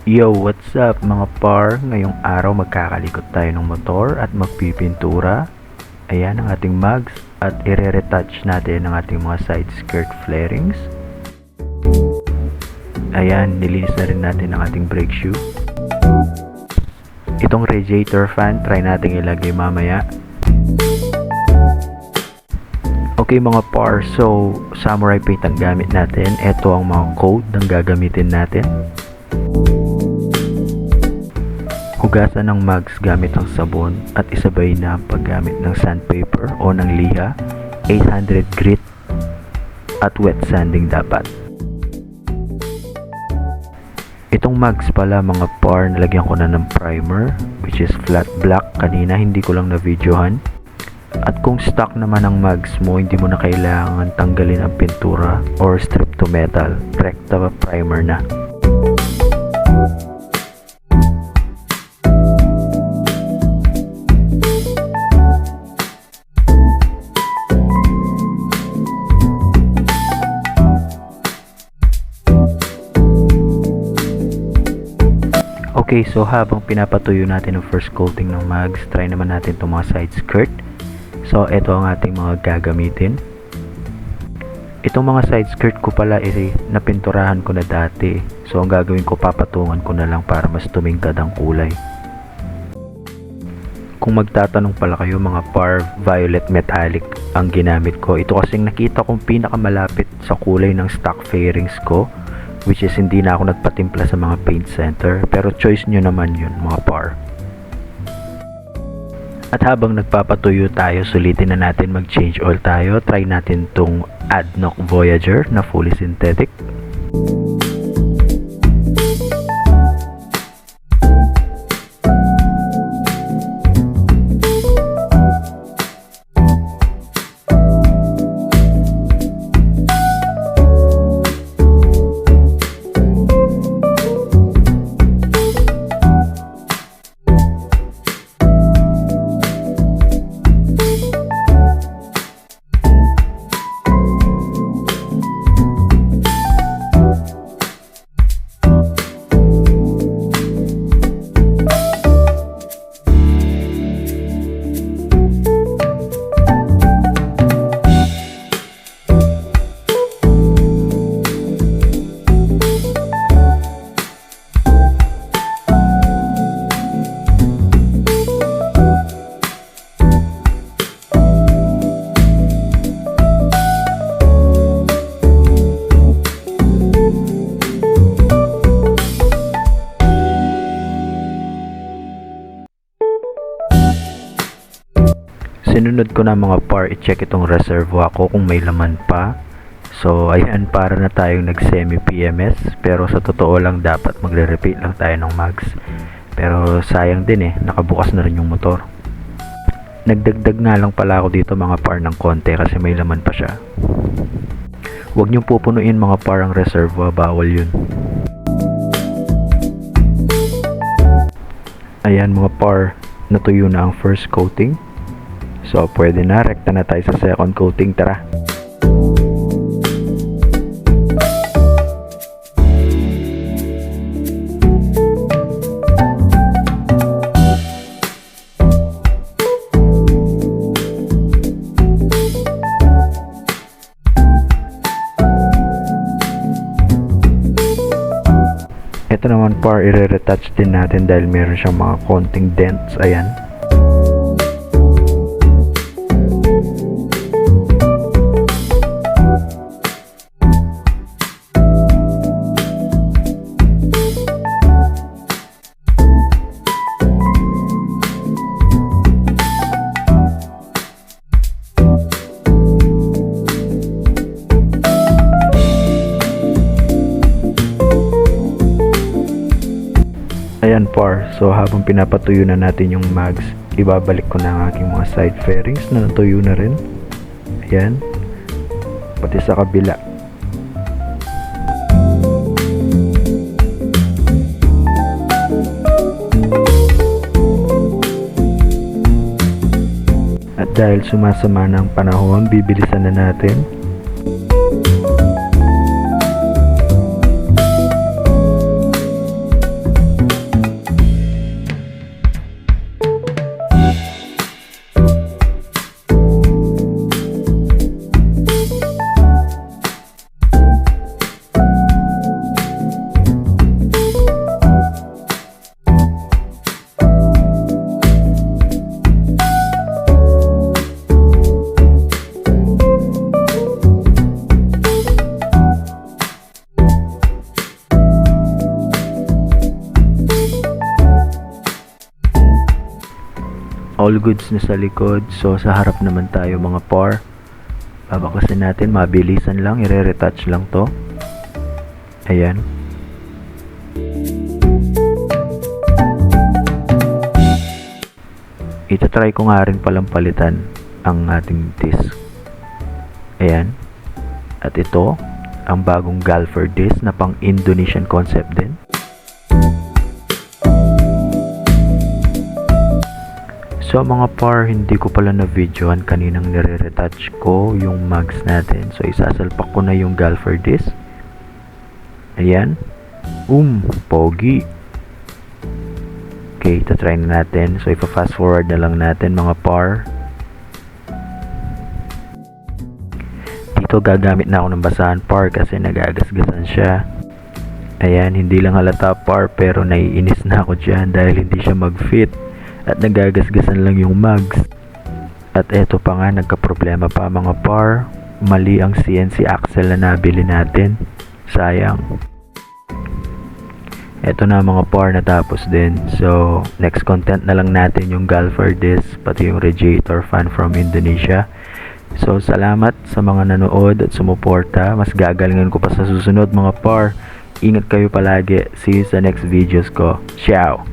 Yo, what's up mga par? Ngayong araw magkakalikot tayo ng motor at magpipintura. Ayan ang ating mags at i-retouch natin ang ating mga side skirt flarings. Ayan, nilinis na rin natin ang ating brake shoe. Itong radiator fan, try natin ilagay mamaya. Okay mga par, so samurai paint ang gamit natin. Ito ang mga code ng gagamitin natin. Hugasan ng mags gamit ang sabon at isabay na ang paggamit ng sandpaper o ng liha, 800 grit at wet sanding dapat. Itong mags pala mga par, nalagyan ko na ng primer which is flat black kanina, hindi ko lang na videohan. At kung stock naman ang mags mo, hindi mo na kailangan tanggalin ang pintura or strip to metal, rekta primer na. Okay, so habang pinapatuyo natin ang first coating ng mags, try naman natin itong mga side skirt. So, ito ang ating mga gagamitin. Itong mga side skirt ko pala napinturahan ko na dati. So, ang gagawin ko, papatungan ko na lang para mas tumingkad ang kulay. Kung magtatanong pala kayo mga par, violet metallic ang ginamit ko. Ito kasing nakita kong pinakamalapit sa kulay ng stock fairings ko, which is hindi na ako nagpatimpla sa mga paint center, pero choice nyo naman yun mga par. At habang nagpapatuyo tayo, sulitin na natin mag-change oil tayo. Try natin tong ADNOC Voyager na fully synthetic. Sinunod ko na mga par, i-check itong reservoir ko kung may laman pa. So ayan, para na tayong nag semi PMS, pero sa totoo lang dapat magre-repeat lang tayo ng mags. Pero sayang din nakabukas na rin yung motor. Nagdagdag nga lang pala ako dito mga par ng konti kasi may laman pa siya. Huwag niyong pupunuin mga par ang reservoir, bawal yun. Ayan mga par, natuyo na ang first coating. So, pwede na. Rekta na tayo sa second coating. Tara! Ito naman par, i-retouch din natin dahil meron siyang mga konting dents. Ayan. Ayan par, so habang pinapatuyo na natin yung mags, ibabalik ko na ang aking mga side fairings na natuyo na rin. Ayan, pati sa kabila. At dahil sumasama na ang panahon, bibilisan na natin. all goods na sa likod. So sa harap naman tayo mga par. Babaklasin natin, mabilisan lang, i-retouch lang to. Ayan. Itatry ko nga rin palang palitan ang ating disc. Ayan. At ito, ang bagong Galfer disc na pang Indonesian concept din. So mga par, hindi ko pala na videoan kaninang nire-retouch ko yung mugs natin. So isasalpak ko na yung Galfer disc. Ayan. Pogi. Okay, try na natin. So ipa-fast forward na lang natin mga par. Dito gagamit na ako ng basahan par kasi nagagasgasan siya. Ayan, hindi lang halata par pero naiinis na ako dyan dahil hindi siya mag-fit. At nagagasgasan lang yung mugs. At eto pa nga, nagka-problema pa mga par. Mali ang CNC axle na nabili natin. Sayang. Eto na mga par, natapos din. So, next content na lang natin yung Galfer disc, pati yung radiator fan from Indonesia. So, salamat sa mga nanood at sumuporta. Mas gagalingan ko pa sa susunod mga par. Ingat kayo palagi. See you sa next videos ko. Ciao!